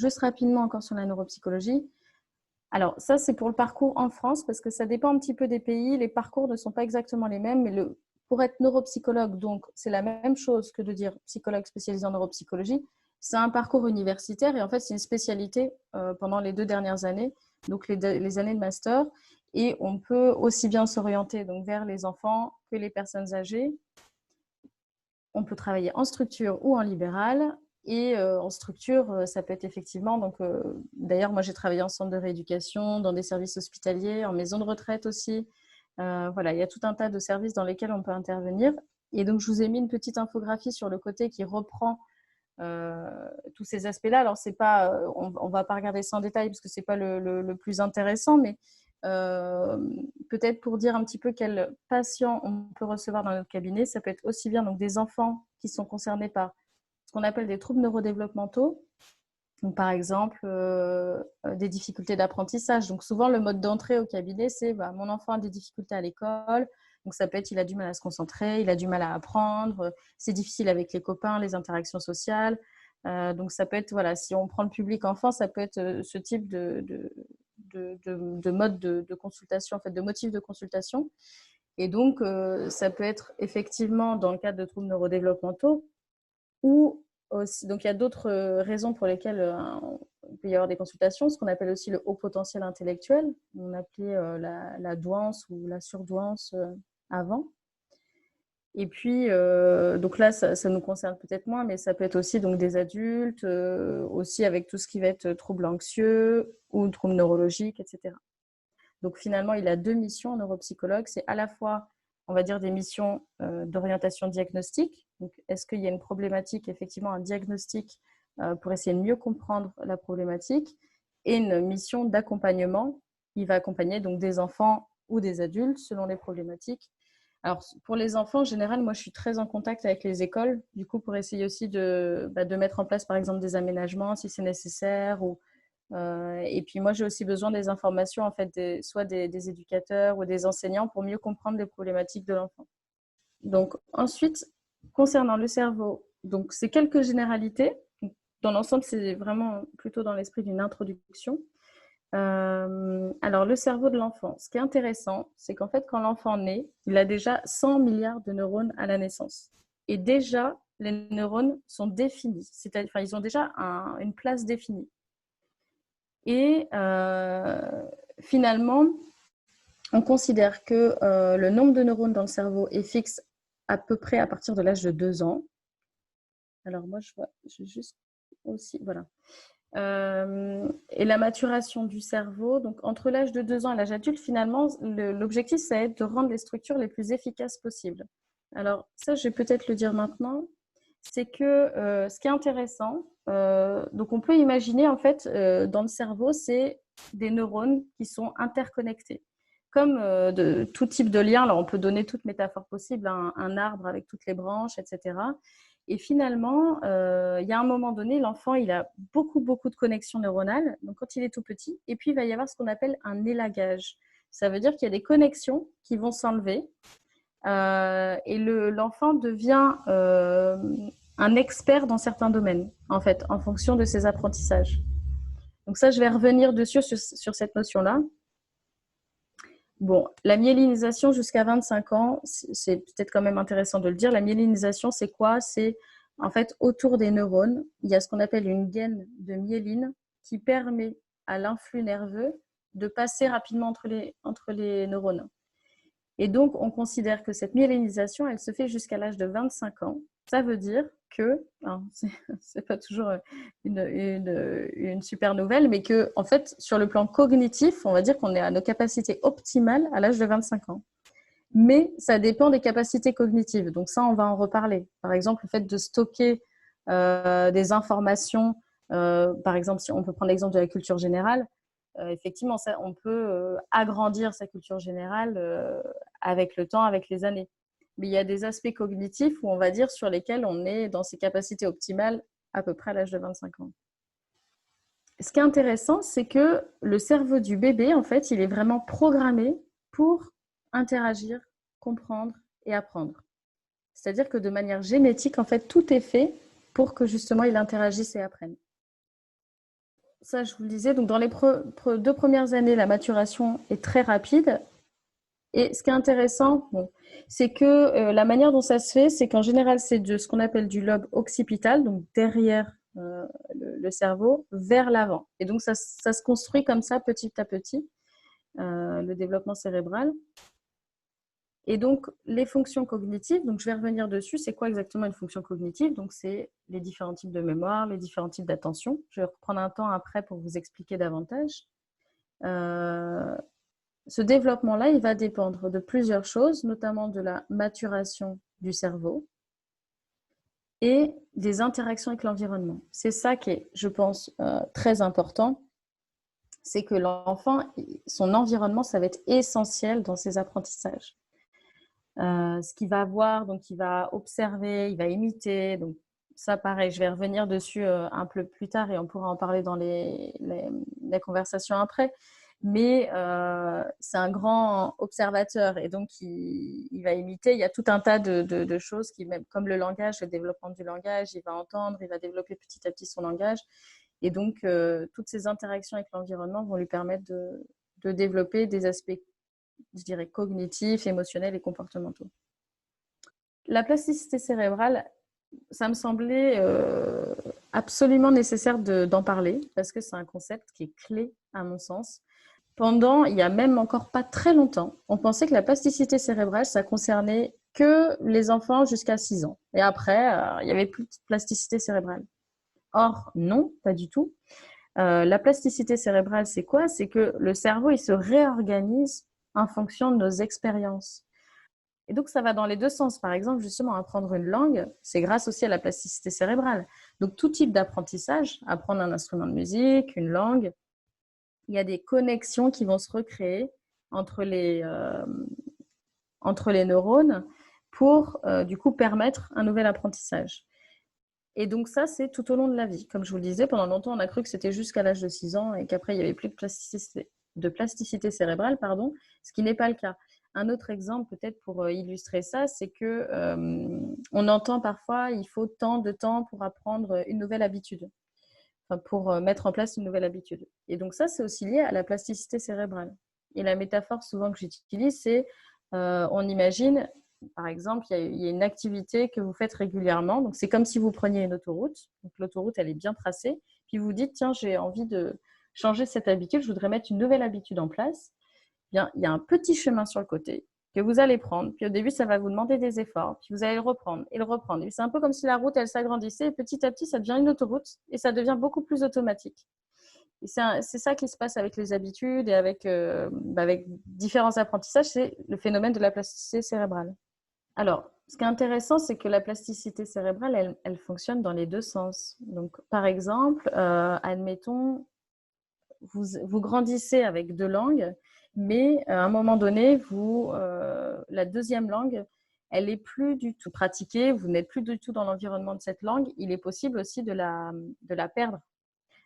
juste rapidement encore sur la neuropsychologie. Alors, ça, c'est pour le parcours en France, parce que ça dépend un petit peu des pays. Les parcours ne sont pas exactement les mêmes, mais pour être neuropsychologue, donc c'est la même chose que de dire psychologue spécialisé en neuropsychologie. C'est un parcours universitaire et en fait, c'est une spécialité pendant les 2 dernières années, donc les années de master. Et on peut aussi bien s'orienter donc vers les enfants que les personnes âgées. On peut travailler en structure ou en libéral. Et en structure, ça peut être effectivement, donc d'ailleurs, moi j'ai travaillé en centre de rééducation, dans des services hospitaliers, en maison de retraite aussi. Voilà, il y a tout un tas de services dans lesquels on peut intervenir. Et donc, je vous ai mis une petite infographie sur le côté qui reprend tous ces aspects-là. Alors, c'est pas, on va pas regarder ça en détail parce que c'est pas le plus intéressant, mais peut-être pour dire un petit peu quels patients on peut recevoir dans notre cabinet, ça peut être aussi bien donc des enfants qui sont concernés par ce qu'on appelle des troubles neurodéveloppementaux, donc par exemple des difficultés d'apprentissage. Donc souvent le mode d'entrée au cabinet, c'est mon enfant a des difficultés à l'école, donc ça peut être il a du mal à se concentrer, il a du mal à apprendre, c'est difficile avec les copains, les interactions sociales. Donc ça peut être, voilà, si on prend le public enfant, ça peut être ce type de mode de consultation, en fait, de motifs de consultation. Et donc, ça peut être effectivement dans le cadre de troubles neurodéveloppementaux ou aussi, donc il y a d'autres raisons pour lesquelles il peut y avoir des consultations, ce qu'on appelle aussi le haut potentiel intellectuel, on appelait la douance ou la surdouance avant. Et puis, donc là, ça nous concerne peut-être moins, mais ça peut être aussi donc, des adultes, aussi avec tout ce qui va être troubles anxieux ou troubles neurologiques, etc. Donc finalement, il a 2 missions en neuropsychologue. C'est à la fois, on va dire, des missions d'orientation diagnostique. Donc, est-ce qu'il y a une problématique, effectivement, un diagnostic pour essayer de mieux comprendre la problématique, et une mission d'accompagnement. Il va accompagner donc des enfants ou des adultes selon les problématiques. Alors, pour les enfants, en général, moi, je suis très en contact avec les écoles, du coup, pour essayer aussi de mettre en place, par exemple, des aménagements si c'est nécessaire. Et puis, moi, j'ai aussi besoin des informations, en fait, soit des éducateurs ou des enseignants pour mieux comprendre les problématiques de l'enfant. Donc, ensuite, concernant le cerveau, donc, c'est quelques généralités. Dans l'ensemble, c'est vraiment plutôt dans l'esprit d'une introduction. Alors, le cerveau de l'enfant, ce qui est intéressant, c'est qu'en fait, quand l'enfant naît, il a déjà 100 milliards de neurones à la naissance. Et déjà, les neurones sont définis, c'est-à-dire, enfin, ils ont déjà une place définie. Et finalement, on considère que le nombre de neurones dans le cerveau est fixe à peu près à partir de l'âge de 2 ans. Alors, moi, je juste aussi, voilà. Et la maturation du cerveau, donc entre l'âge de 2 ans et l'âge adulte, finalement, l'objectif, c'est de rendre les structures les plus efficaces possibles. Alors, ça, je vais peut-être le dire maintenant, c'est que ce qui est intéressant, donc on peut imaginer, en fait, dans le cerveau, c'est des neurones qui sont interconnectés. Comme de tout type de lien, alors on peut donner toute métaphore possible, un arbre avec toutes les branches, etc. Et finalement, il y a un moment donné, l'enfant, il a beaucoup, beaucoup de connexions neuronales, donc quand il est tout petit, et puis il va y avoir ce qu'on appelle un élagage. Ça veut dire qu'il y a des connexions qui vont s'enlever, et l'enfant devient un expert dans certains domaines, en fait, en fonction de ses apprentissages. Donc ça, je vais revenir dessus sur cette notion-là. Bon, la myélinisation jusqu'à 25 ans, c'est peut-être quand même intéressant de le dire. La myélinisation, c'est quoi? C'est en fait autour des neurones, il y a ce qu'on appelle une gaine de myéline qui permet à l'influx nerveux de passer rapidement entre les neurones. Et donc, on considère que cette myélinisation, elle se fait jusqu'à l'âge de 25 ans. Ça veut dire que, c'est pas toujours une super nouvelle, mais que, en fait, sur le plan cognitif, on va dire qu'on est à nos capacités optimales à l'âge de 25 ans. Mais ça dépend des capacités cognitives. Donc ça, on va en reparler. Par exemple, le fait de stocker des informations, par exemple, si on peut prendre l'exemple de la culture générale, effectivement, ça, on peut agrandir sa culture générale avec le temps, avec les années. Mais il y a des aspects cognitifs où on va dire sur lesquels on est dans ses capacités optimales à peu près à l'âge de 25 ans. Ce qui est intéressant, c'est que le cerveau du bébé, en fait, il est vraiment programmé pour interagir, comprendre et apprendre. C'est-à-dire que de manière génétique, en fait, tout est fait pour que justement il interagisse et apprenne. ça, je vous le disais, donc dans les 2 premières années, la maturation est très rapide. Et ce qui est intéressant, bon, c'est que la manière dont ça se fait, c'est qu'en général, c'est de ce qu'on appelle du lobe occipital, donc derrière le cerveau, vers l'avant. Et donc, ça se construit comme ça, petit à petit, le développement cérébral. Et donc, les fonctions cognitives, donc je vais revenir dessus, c'est quoi exactement une fonction cognitive? Donc, c'est les différents types de mémoire, les différents types d'attention. Je vais reprendre un temps après pour vous expliquer davantage. Ce développement-là, il va dépendre de plusieurs choses, notamment de la maturation du cerveau et des interactions avec l'environnement. C'est ça qui est, je pense, très important. C'est que l'enfant, son environnement, ça va être essentiel dans ses apprentissages. Ce qu'il va voir, donc il va observer, il va imiter. Donc ça, pareil, je vais revenir dessus un peu plus tard et on pourra en parler dans les conversations après. Mais c'est un grand observateur et donc il va imiter. Il y a tout un tas de choses qui, même comme le langage, le développement du langage, il va entendre, il va développer petit à petit son langage. Et donc, toutes ces interactions avec l'environnement vont lui permettre de développer des aspects, je dirais, cognitifs, émotionnels et comportementaux. La plasticité cérébrale, ça me semblait absolument nécessaire d'en parler parce que c'est un concept qui est clé à mon sens. Il y a même encore pas très longtemps, on pensait que la plasticité cérébrale, ça concernait que les enfants jusqu'à 6 ans. Et après, il n'y avait plus de plasticité cérébrale. Or, non, pas du tout. La plasticité cérébrale, c'est quoi? C'est que le cerveau, il se réorganise en fonction de nos expériences. Et donc, ça va dans les deux sens. Par exemple, justement, apprendre une langue, c'est grâce aussi à la plasticité cérébrale. Donc, tout type d'apprentissage, apprendre un instrument de musique, une langue, il y a des connexions qui vont se recréer entre les neurones pour, du coup, permettre un nouvel apprentissage. Et donc ça, c'est tout au long de la vie. Comme je vous le disais, pendant longtemps, on a cru que c'était jusqu'à l'âge de 6 ans et qu'après, il n'y avait plus de plasticité cérébrale, pardon, ce qui n'est pas le cas. Un autre exemple, peut-être pour illustrer ça, c'est que on entend parfois il faut tant de temps pour apprendre une nouvelle habitude, enfin, pour mettre en place une nouvelle habitude. Et donc ça, c'est aussi lié à la plasticité cérébrale. Et la métaphore souvent que j'utilise, c'est on imagine par exemple, il y a une activité que vous faites régulièrement. Donc, c'est comme si vous preniez une autoroute. Donc, l'autoroute, elle est bien tracée. Puis, vous dites, tiens, j'ai envie de changer cette habitude. Je voudrais mettre une nouvelle habitude en place. Bien, il y a un petit chemin sur le côté que vous allez prendre. Puis, au début, ça va vous demander des efforts. Puis, vous allez le reprendre et le reprendre. Et c'est un peu comme si la route, elle s'agrandissait. Et petit à petit, ça devient une autoroute et ça devient beaucoup plus automatique. Et c'est ça qui se passe avec les habitudes et avec différents apprentissages. C'est le phénomène de la plasticité cérébrale. Alors, ce qui est intéressant, c'est que la plasticité cérébrale, elle fonctionne dans les deux sens. Donc, par exemple, admettons, vous grandissez avec 2 langues, mais à un moment donné, la deuxième langue, elle n'est plus du tout pratiquée, vous n'êtes plus du tout dans l'environnement de cette langue, il est possible aussi de la perdre.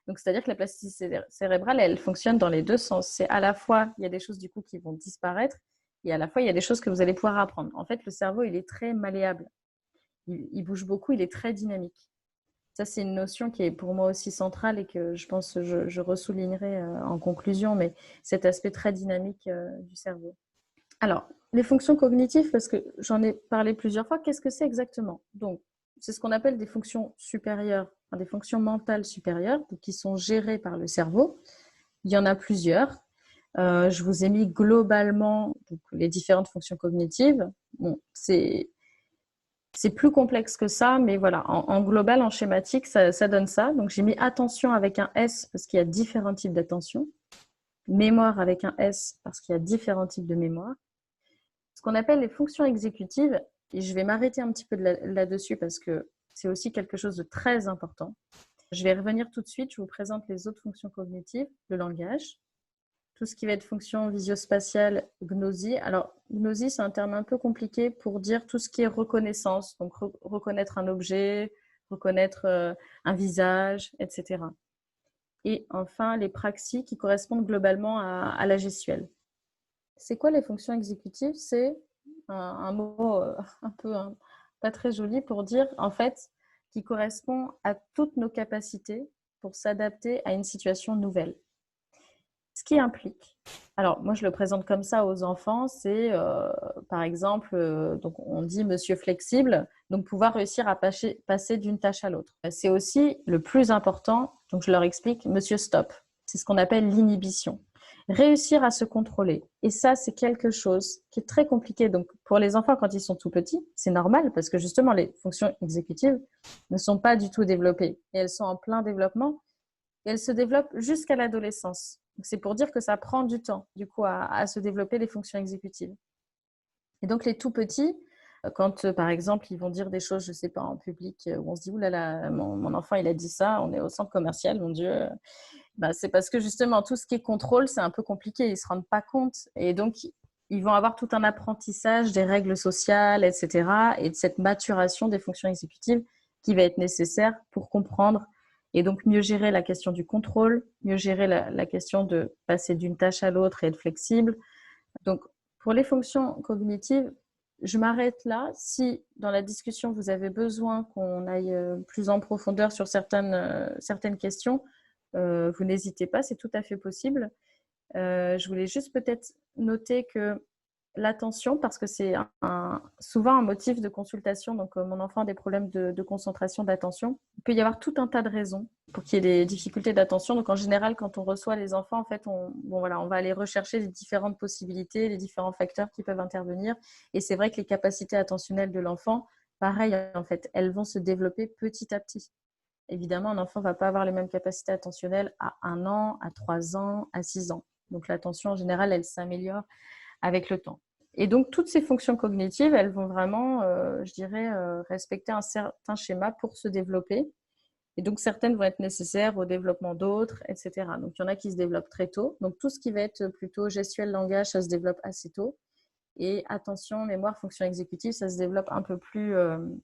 Donc, c'est-à-dire que la plasticité cérébrale, elle fonctionne dans les deux sens. C'est à la fois, il y a des choses du coup qui vont disparaître, et à la fois, il y a des choses que vous allez pouvoir apprendre. En fait, le cerveau, il est très malléable. Il bouge beaucoup, il est très dynamique. Ça, c'est une notion qui est pour moi aussi centrale et que je pense que je ressoulignerai en conclusion, mais cet aspect très dynamique du cerveau. Alors, les fonctions cognitives, parce que j'en ai parlé plusieurs fois, qu'est-ce que c'est exactement? Donc, c'est ce qu'on appelle des fonctions supérieures, enfin, des fonctions mentales supérieures, donc qui sont gérées par le cerveau. Il y en a plusieurs. Je vous ai mis globalement donc, les différentes fonctions cognitives. Bon, c'est plus complexe que ça, mais voilà, en global, en schématique, ça donne ça. Donc, j'ai mis attention avec un S parce qu'il y a différents types d'attention. Mémoire avec un S parce qu'il y a différents types de mémoire. Ce qu'on appelle les fonctions exécutives, et je vais m'arrêter un petit peu là-dessus parce que c'est aussi quelque chose de très important. Je vais revenir tout de suite, je vous présente les autres fonctions cognitives, le langage, tout ce qui va être fonction visio-spatiale, gnosie. Alors, gnosie, c'est un terme un peu compliqué pour dire tout ce qui est reconnaissance, donc reconnaître un objet, reconnaître un visage, etc. Et enfin, les praxies qui correspondent globalement à la gestuelle. C'est quoi les fonctions exécutives? C'est un mot un peu pas très joli pour dire, en fait, qui correspond à toutes nos capacités pour s'adapter à une situation nouvelle. Ce qui implique, alors moi je le présente comme ça aux enfants, c'est par exemple, donc on dit monsieur flexible, donc pouvoir réussir à passer d'une tâche à l'autre. C'est aussi le plus important, donc je leur explique monsieur stop, c'est ce qu'on appelle l'inhibition. Réussir à se contrôler. Et ça, c'est quelque chose qui est très compliqué. Donc pour les enfants, quand ils sont tout petits, c'est normal parce que justement les fonctions exécutives ne sont pas du tout développées et elles sont en plein développement et elles se développent jusqu'à l'adolescence. C'est pour dire que ça prend du temps, du coup, à se développer les fonctions exécutives. Et donc, les tout petits, quand, par exemple, ils vont dire des choses, je ne sais pas, en public, où on se dit, ouh là là, mon enfant, il a dit ça, on est au centre commercial, mon Dieu. Bah, c'est parce que, justement, tout ce qui est contrôle, c'est un peu compliqué, ils ne se rendent pas compte. Et donc, ils vont avoir tout un apprentissage des règles sociales, etc., et de cette maturation des fonctions exécutives qui va être nécessaire pour comprendre et donc mieux gérer la question du contrôle, mieux gérer la question de passer d'une tâche à l'autre et être flexible. Donc, pour les fonctions cognitives, je m'arrête là. Si dans la discussion, vous avez besoin qu'on aille plus en profondeur sur certaines questions, vous n'hésitez pas, c'est tout à fait possible. Je voulais juste peut-être noter que l'attention, parce que c'est souvent un motif de consultation. Donc, mon enfant a des problèmes de concentration, d'attention. Il peut y avoir tout un tas de raisons pour qu'il y ait des difficultés d'attention. Donc, en général, quand on reçoit les enfants, en fait, on va aller rechercher les différentes possibilités, les différents facteurs qui peuvent intervenir. Et c'est vrai que les capacités attentionnelles de l'enfant, pareil, en fait, elles vont se développer petit à petit. Évidemment, un enfant ne va pas avoir les mêmes capacités attentionnelles à 1 an, à 3 ans, à 6 ans. Donc, l'attention, en général, elle s'améliore avec le temps. Et donc, toutes ces fonctions cognitives, elles vont vraiment, je dirais, respecter un certain schéma pour se développer. Et donc, certaines vont être nécessaires au développement d'autres, etc. Donc, il y en a qui se développent très tôt. Donc, tout ce qui va être plutôt gestuel, langage, ça se développe assez tôt. Et attention, mémoire, fonction exécutive, ça se développe un peu plus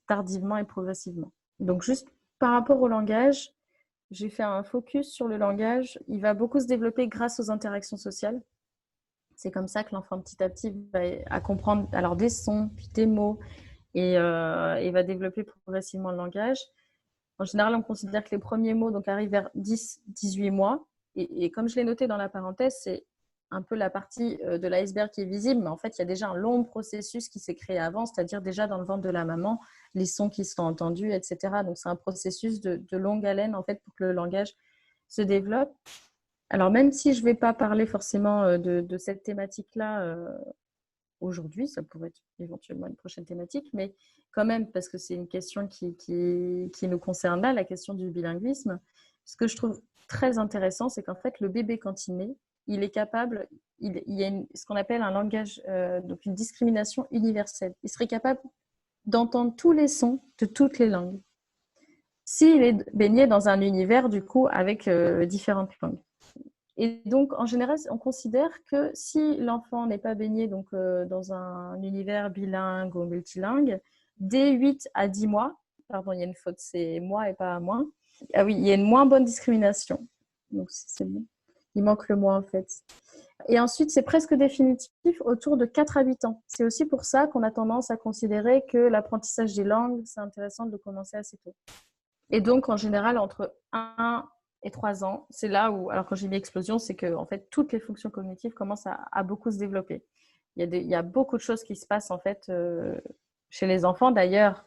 tardivement et progressivement. Donc, juste par rapport au langage, j'ai fait un focus sur le langage. Il va beaucoup se développer grâce aux interactions sociales. C'est comme ça que l'enfant petit à petit va comprendre alors des sons, puis des mots, et va développer progressivement le langage. En général, on considère que les premiers mots donc, arrivent vers 10-18 mois. Et comme je l'ai noté dans la parenthèse, c'est un peu la partie de l'iceberg qui est visible, mais en fait, il y a déjà un long processus qui s'est créé avant, c'est-à-dire déjà dans le ventre de la maman, les sons qui sont entendus, etc. Donc, c'est un processus de longue haleine, en fait, pour que le langage se développe. Alors, même si je ne vais pas parler forcément de cette thématique-là aujourd'hui, ça pourrait être éventuellement une prochaine thématique, mais quand même, parce que c'est une question qui nous concerne là, la question du bilinguisme. Ce que je trouve très intéressant, c'est qu'en fait, le bébé, quand il naît, il est capable, il y a ce qu'on appelle un langage, donc une discrimination universelle. Il serait capable d'entendre tous les sons de toutes les langues, s'il est baigné dans un univers, du coup, avec différentes langues. Et donc, en général, on considère que si l'enfant n'est pas baigné donc, dans un univers bilingue ou multilingue, dès 8 à 10 mois, pardon, il y a une faute, c'est mois et pas mois. Ah oui, il y a une moins bonne discrimination. Donc, c'est bon. Il manque le mois, en fait. Et ensuite, c'est presque définitif autour de 4 à 8 ans. C'est aussi pour ça qu'on a tendance à considérer que l'apprentissage des langues, c'est intéressant de le commencer assez tôt. Et donc, en général, entre 1 et 3 ans, c'est là où, alors quand j'ai mis explosion, c'est que en fait, toutes les fonctions cognitives commencent à beaucoup se développer. Il y a beaucoup de choses qui se passent en fait chez les enfants. D'ailleurs,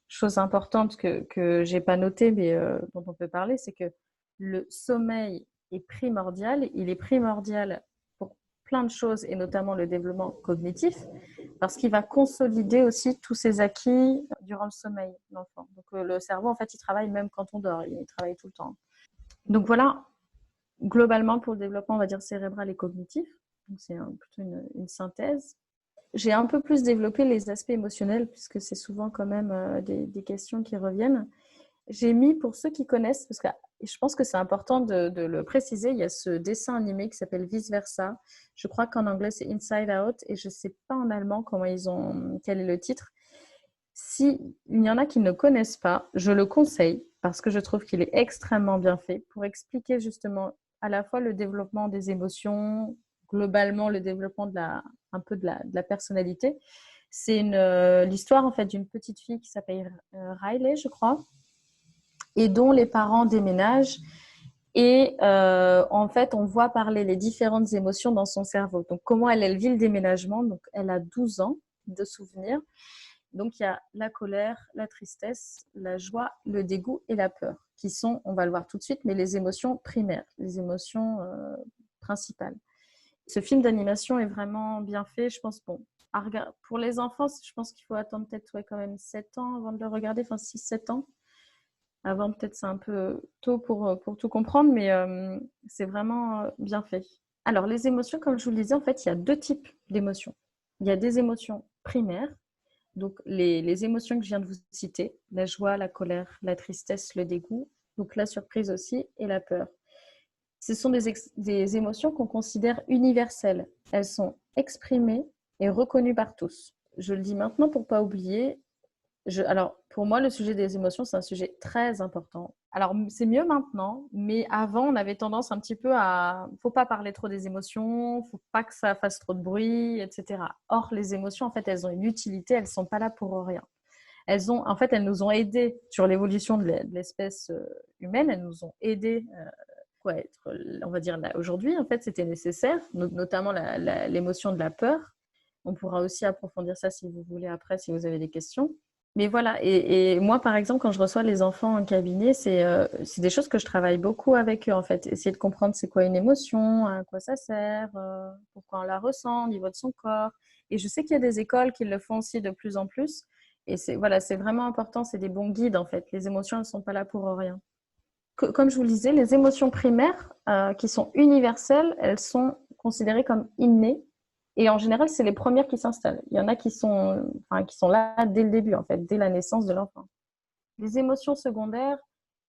chose importante que je n'ai pas notée, mais dont on peut parler, c'est que le sommeil est primordial. Il est primordial pour plein de choses, et notamment le développement cognitif, parce qu'il va consolider aussi tous ses acquis durant le sommeil de l'enfant. Donc le cerveau, en fait, il travaille même quand on dort, il travaille tout le temps. Donc voilà, globalement pour le développement, on va dire cérébral et cognitif. Donc c'est plutôt une synthèse. J'ai un peu plus développé les aspects émotionnels, puisque c'est souvent quand même des questions qui reviennent. J'ai mis, pour ceux qui connaissent, parce que je pense que c'est important de le préciser, il y a ce dessin animé qui s'appelle Vice Versa. Je crois qu'en anglais, c'est Inside Out, et je ne sais pas en allemand quel est le titre. S'il y en a qui ne connaissent pas, je le conseille parce que je trouve qu'il est extrêmement bien fait pour expliquer justement à la fois le développement des émotions, globalement le développement un peu de la personnalité. C'est l'histoire en fait d'une petite fille qui s'appelle Riley, je crois, et dont les parents déménagent. Et en fait, on voit parler les différentes émotions dans son cerveau. Donc, comment elle vit le déménagement. Donc, elle a 12 ans de souvenirs. Donc, il y a la colère, la tristesse, la joie, le dégoût et la peur, qui sont, on va le voir tout de suite, mais les émotions primaires, les émotions principales. Ce film d'animation est vraiment bien fait. Je pense, bon, pour les enfants, je pense qu'il faut attendre peut-être quand même 7 ans avant de le regarder, enfin 6-7 ans. Avant, peut-être c'est un peu tôt pour tout comprendre, mais c'est vraiment bien fait. Alors, les émotions, comme je vous le disais, en fait, il y a 2 types d'émotions. Il y a des émotions primaires, donc les émotions que je viens de vous citer, la joie, la colère, la tristesse, le dégoût, donc la surprise aussi et la peur. Ce sont des émotions qu'on considère universelles. Elles sont exprimées et reconnues par tous. Je le dis maintenant pour ne pas oublier. Alors, pour moi, le sujet des émotions, c'est un sujet très important. Alors, c'est mieux maintenant, mais avant, on avait tendance un petit peu à... Faut pas parler trop des émotions, faut pas que ça fasse trop de bruit, etc. Or, les émotions, en fait, elles ont une utilité, elles sont pas là pour rien. Elles nous ont aidés sur l'évolution de l'espèce humaine, elles nous ont aidés on va dire, aujourd'hui, en fait, c'était nécessaire, notamment l'émotion de la peur. On pourra aussi approfondir ça si vous voulez après, si vous avez des questions. Mais voilà, et moi, par exemple, quand je reçois les enfants en cabinet, c'est des choses que je travaille beaucoup avec eux, en fait. Essayer de comprendre c'est quoi une émotion, à quoi ça sert, pourquoi on la ressent au niveau de son corps. Et je sais qu'il y a des écoles qui le font aussi de plus en plus. Et voilà, c'est vraiment important, c'est des bons guides, en fait. Les émotions, elles ne sont pas là pour rien. Comme je vous le disais, les émotions primaires, qui sont universelles, elles sont considérées comme innées. Et en général, c'est les premières qui s'installent. Il y en a qui sont là dès le début, en fait, dès la naissance de l'enfant. Les émotions secondaires,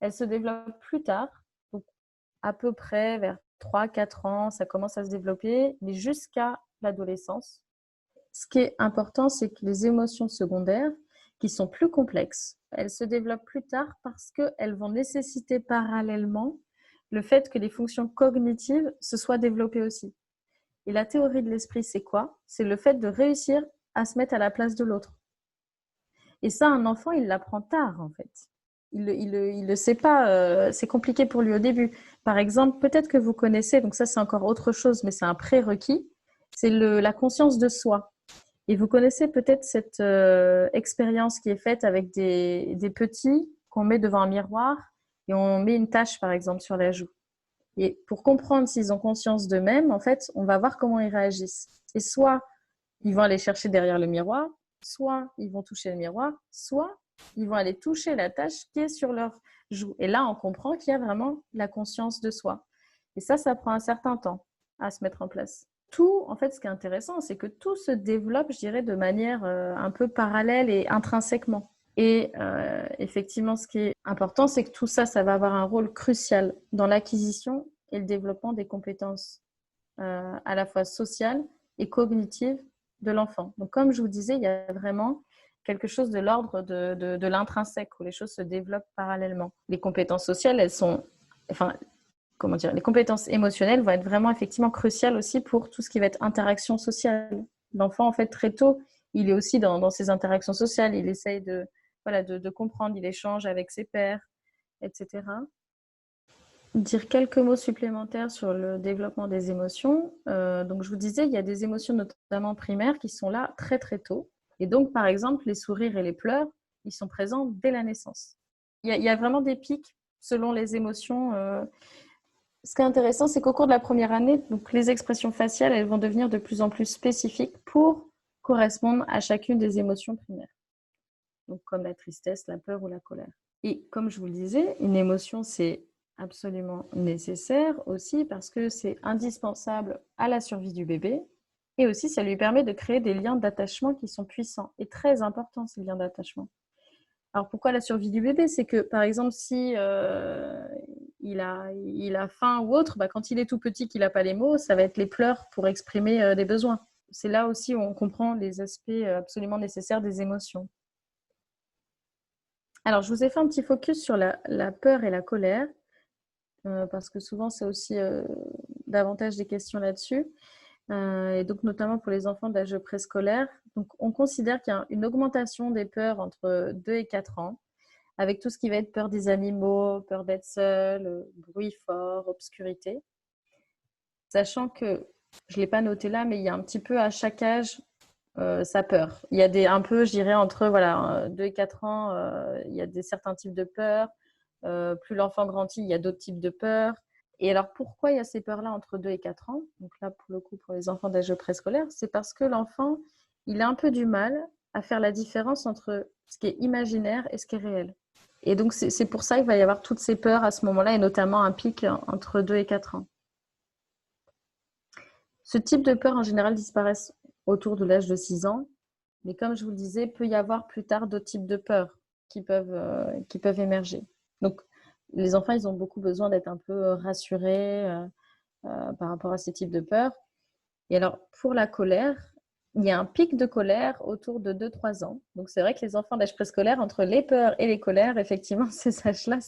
elles se développent plus tard, donc à peu près vers 3-4 ans, ça commence à se développer, mais jusqu'à l'adolescence. Ce qui est important, c'est que les émotions secondaires, qui sont plus complexes, elles se développent plus tard parce qu'elles vont nécessiter parallèlement le fait que les fonctions cognitives se soient développées aussi. Et la théorie de l'esprit, c'est quoi? C'est le fait de réussir à se mettre à la place de l'autre. Et ça, un enfant, il l'apprend tard, en fait. Il le sait pas, c'est compliqué pour lui au début. Par exemple, peut-être que vous connaissez, donc ça c'est encore autre chose, mais c'est un prérequis, c'est la conscience de soi. Et vous connaissez peut-être cette expérience qui est faite avec des petits qu'on met devant un miroir et on met une tache, par exemple, sur la joue. Et pour comprendre s'ils ont conscience d'eux-mêmes, en fait, on va voir comment ils réagissent. Et soit ils vont aller chercher derrière le miroir, soit ils vont toucher le miroir, soit ils vont aller toucher la tache qui est sur leur joue. Et là, on comprend qu'il y a vraiment la conscience de soi. Et ça prend un certain temps à se mettre en place. Tout, en fait, ce qui est intéressant, c'est que tout se développe, je dirais, de manière un peu parallèle et intrinsèquement. Et effectivement, ce qui est important, c'est que tout ça, ça va avoir un rôle crucial dans l'acquisition et le développement des compétences à la fois sociales et cognitives de l'enfant. Donc, comme je vous disais, il y a vraiment quelque chose de l'ordre de l'intrinsèque, où les choses se développent parallèlement. Les compétences sociales, les compétences émotionnelles vont être vraiment effectivement cruciales aussi pour tout ce qui va être interaction sociale. L'enfant, en fait, très tôt, il est aussi dans ses interactions sociales, il essaye de comprendre, il échange avec ses pairs, etc. Dire quelques mots supplémentaires sur le développement des émotions. Donc, je vous disais, il y a des émotions notamment primaires qui sont là très très tôt. Et donc, par exemple, les sourires et les pleurs, ils sont présents dès la naissance. Il y a vraiment des pics selon les émotions. Ce qui est intéressant, c'est qu'au cours de la première année, donc, les expressions faciales, elles vont devenir de plus en plus spécifiques pour correspondre à chacune des émotions primaires. Donc, comme la tristesse, la peur ou la colère. Et comme je vous le disais, une émotion, c'est absolument nécessaire aussi parce que c'est indispensable à la survie du bébé et aussi ça lui permet de créer des liens d'attachement qui sont puissants et très importants, ces liens d'attachement. Alors pourquoi la survie du bébé? C'est que par exemple si il a faim ou autre, quand il est tout petit, qu'il n'a pas les mots, ça va être les pleurs pour exprimer des besoins. C'est là aussi où on comprend les aspects absolument nécessaires des émotions. Alors je vous ai fait un petit focus sur la peur et la colère. Parce que souvent, c'est aussi davantage des questions là-dessus. Et donc, notamment pour les enfants d'âge préscolaire. Donc, on considère qu'il y a une augmentation des peurs entre 2 et 4 ans. avec tout ce qui va être peur des animaux, peur d'être seul, bruit fort, obscurité. Sachant que, je ne l'ai pas noté là, mais il y a un petit peu à chaque âge sa peur. Il y a un peu, je dirais, entre 2 et 4 ans, il y a certains types de peurs. Plus l'enfant grandit, il y a d'autres types de peurs. Et alors, pourquoi il y a ces peurs-là entre 2 et 4 ans? Donc là, pour le coup, pour les enfants d'âge préscolaire, c'est parce que l'enfant, il a un peu du mal à faire la différence entre ce qui est imaginaire et ce qui est réel. Et donc, c'est pour ça qu'il va y avoir toutes ces peurs à ce moment-là, et notamment un pic entre 2 et 4 ans. Ce type de peurs, en général, disparaissent autour de l'âge de 6 ans. Mais comme je vous le disais, il peut y avoir plus tard d'autres types de peurs qui peuvent émerger. Donc, les enfants, ils ont beaucoup besoin d'être un peu rassurés par rapport à ces types de peurs. Et alors, pour la colère, il y a un pic de colère autour de 2-3 ans. Donc, c'est vrai que les enfants d'âge préscolaire, entre les peurs et les colères, effectivement, ces âges-là,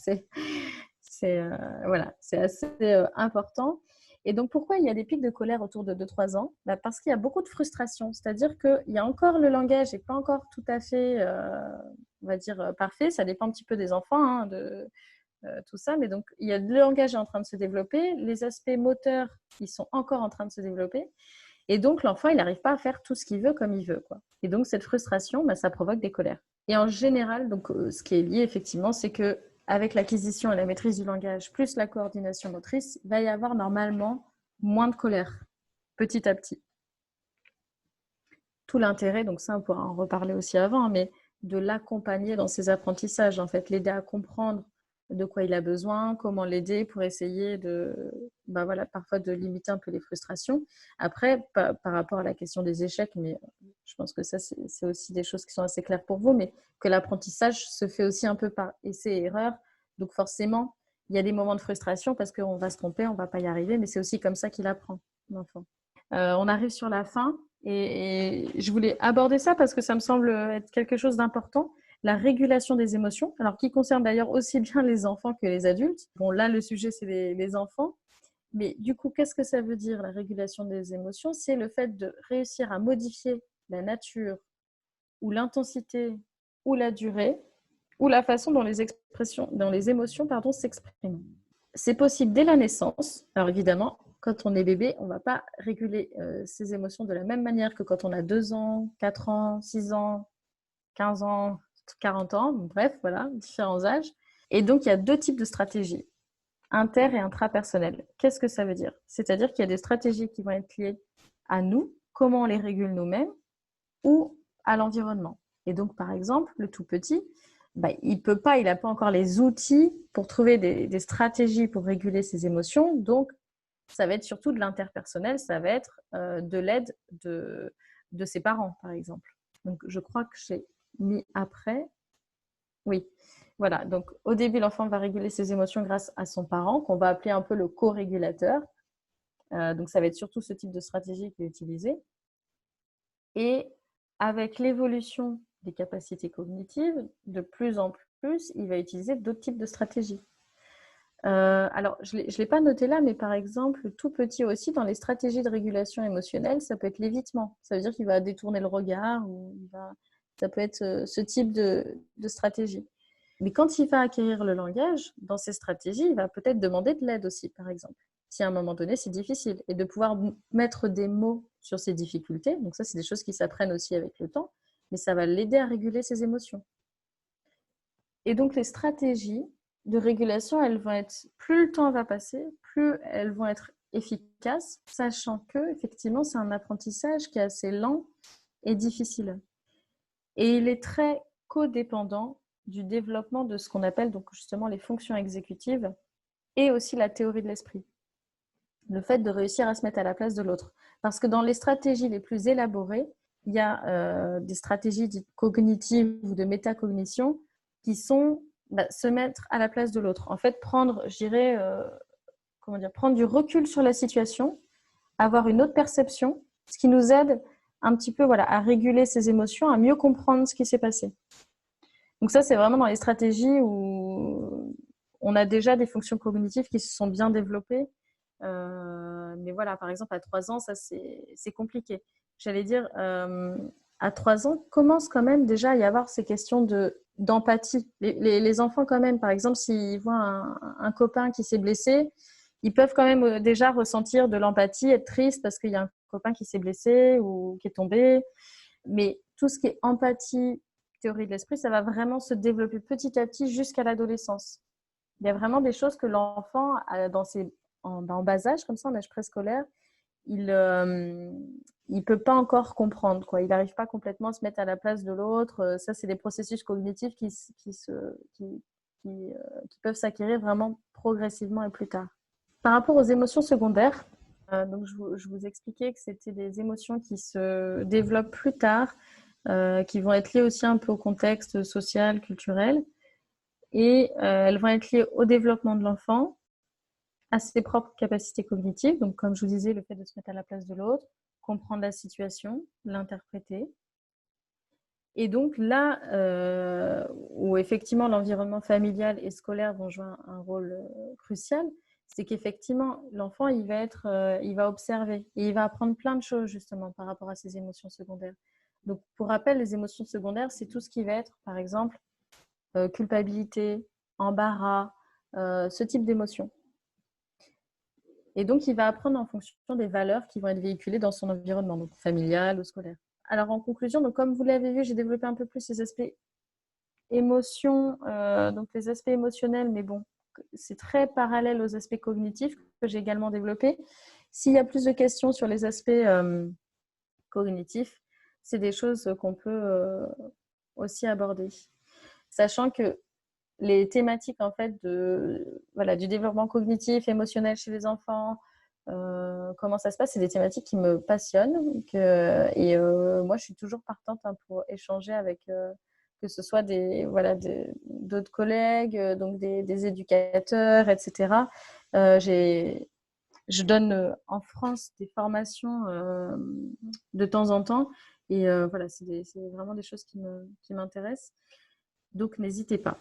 voilà, c'est assez important. Et donc, pourquoi il y a des pics de colère autour de 2-3 ans? Parce qu'il y a beaucoup de frustration. C'est-à-dire qu'il y a encore le langage n'est pas encore tout à fait, on va dire, parfait. Ça dépend un petit peu des enfants, hein, tout ça. Mais donc, le langage est en train de se développer. Les aspects moteurs, ils sont encore en train de se développer. Et donc, l'enfant, il n'arrive pas à faire tout ce qu'il veut comme il veut, quoi. Et donc, cette frustration, ça provoque des colères. Et en général, donc, ce qui est lié, effectivement, c'est que avec l'acquisition et la maîtrise du langage, plus la coordination motrice, il va y avoir normalement moins de colère, petit à petit. Tout l'intérêt, donc ça, on pourra en reparler aussi avant, mais de l'accompagner dans ses apprentissages, en fait, l'aider à comprendre de quoi il a besoin, comment l'aider pour essayer parfois de limiter un peu les frustrations. Après, par rapport à la question des échecs, mais je pense que ça, c'est aussi des choses qui sont assez claires pour vous, mais que l'apprentissage se fait aussi un peu par essai et erreur. Donc forcément, il y a des moments de frustration parce qu'on va se tromper, on ne va pas y arriver, mais c'est aussi comme ça qu'il apprend, l'enfant. On arrive sur la fin et je voulais aborder ça parce que ça me semble être quelque chose d'important. La régulation des émotions, alors qui concerne d'ailleurs aussi bien les enfants que les adultes. Bon, là, le sujet, c'est les enfants. Mais du coup, qu'est-ce que ça veut dire, la régulation des émotions? C'est le fait de réussir à modifier la nature ou l'intensité ou la durée ou la façon dont les émotions s'expriment. C'est possible dès la naissance. Alors évidemment, quand on est bébé, on ne va pas réguler ses émotions de la même manière que quand on a 2 ans, 4 ans, 6 ans, 15 ans, 40 ans. Bref, voilà, différents âges. Et donc, il y a 2 types de stratégies, inter- et intrapersonnelles. Qu'est-ce que ça veut dire? C'est-à-dire qu'il y a des stratégies qui vont être liées à nous, comment on les régule nous-mêmes, ou à l'environnement. Et donc, par exemple, le tout petit, il n'a pas encore les outils pour trouver des stratégies pour réguler ses émotions. Donc, ça va être surtout de l'interpersonnel, ça va être de l'aide de ses parents, par exemple. Donc, je crois que j'ai mis après. Oui, voilà. Donc, au début, l'enfant va réguler ses émotions grâce à son parent, qu'on va appeler un peu le co-régulateur. Donc, ça va être surtout ce type de stratégie qui est utilisée. Et avec l'évolution des capacités cognitives, de plus en plus, il va utiliser d'autres types de stratégies. Alors, je ne l'ai pas noté là, mais par exemple, tout petit aussi, dans les stratégies de régulation émotionnelle, ça peut être l'évitement. Ça veut dire qu'il va détourner le regard, ça peut être ce type de stratégie. Mais quand il va acquérir le langage, dans ces stratégies, il va peut-être demander de l'aide aussi, par exemple. Si à un moment donné, c'est difficile. Et de pouvoir mettre des mots sur ses difficultés, donc ça, c'est des choses qui s'apprennent aussi avec le temps, mais ça va l'aider à réguler ses émotions. Et donc, les stratégies de régulation, elles vont être, plus le temps va passer, plus elles vont être efficaces, sachant que, effectivement, c'est un apprentissage qui est assez lent et difficile. Et il est très codépendant du développement de ce qu'on appelle donc justement les fonctions exécutives et aussi la théorie de l'esprit. Le fait de réussir à se mettre à la place de l'autre. Parce que dans les stratégies les plus élaborées, il y a des stratégies dites cognitives ou de métacognition qui sont se mettre à la place de l'autre. En fait, prendre, je dirais, prendre du recul sur la situation, avoir une autre perception, ce qui nous aide un petit peu à réguler ses émotions, à mieux comprendre ce qui s'est passé. Donc ça, c'est vraiment dans les stratégies où on a déjà des fonctions cognitives qui se sont bien développées. Mais voilà, par exemple, à 3 ans, ça, c'est compliqué. J'allais dire, à 3 ans, commence quand même déjà à y avoir ces questions d'empathie. Les enfants, quand même, par exemple, s'ils voient un copain qui s'est blessé, ils peuvent quand même déjà ressentir de l'empathie, être tristes parce qu'il y a un copain qui s'est blessé ou qui est tombé. Mais tout ce qui est empathie, théorie de l'esprit, ça va vraiment se développer petit à petit jusqu'à l'adolescence. Il y a vraiment des choses que l'enfant, en bas âge, comme ça, en âge préscolaire, il ne peut pas encore comprendre, quoi. Il n'arrive pas complètement à se mettre à la place de l'autre. Ça, c'est des processus cognitifs qui peuvent s'acquérir vraiment progressivement et plus tard. Par rapport aux émotions secondaires, donc je vous expliquais que c'était des émotions qui se développent plus tard, qui vont être liées aussi un peu au contexte social, culturel, et elles vont être liées au développement de l'enfant, à ses propres capacités cognitives. Donc, comme je vous disais, le fait de se mettre à la place de l'autre, comprendre la situation, l'interpréter. Et donc là, où effectivement l'environnement familial et scolaire vont jouer un rôle crucial, c'est qu'effectivement l'enfant il va observer et il va apprendre plein de choses justement par rapport à ses émotions secondaires. Donc pour rappel, les émotions secondaires, c'est tout ce qui va être, par exemple, culpabilité, embarras, ce type d'émotions. Et donc il va apprendre en fonction des valeurs qui vont être véhiculées dans son environnement, donc familial ou scolaire. Alors en conclusion, donc comme vous l'avez vu, j'ai développé un peu plus les aspects émotions, donc les aspects émotionnels, mais bon, c'est très parallèle aux aspects cognitifs que j'ai également développés. S'il y a plus de questions sur les aspects cognitifs, c'est des choses qu'on peut aussi aborder. Sachant que les thématiques en fait du développement cognitif, émotionnel chez les enfants, comment ça se passe, c'est des thématiques qui me passionnent. Et moi, je suis toujours partante pour échanger avec que ce soit d'autres collègues, donc des éducateurs, etc. Je donne en France des formations de temps en temps. Et voilà, c'est vraiment des choses qui m'intéressent. Donc, n'hésitez pas.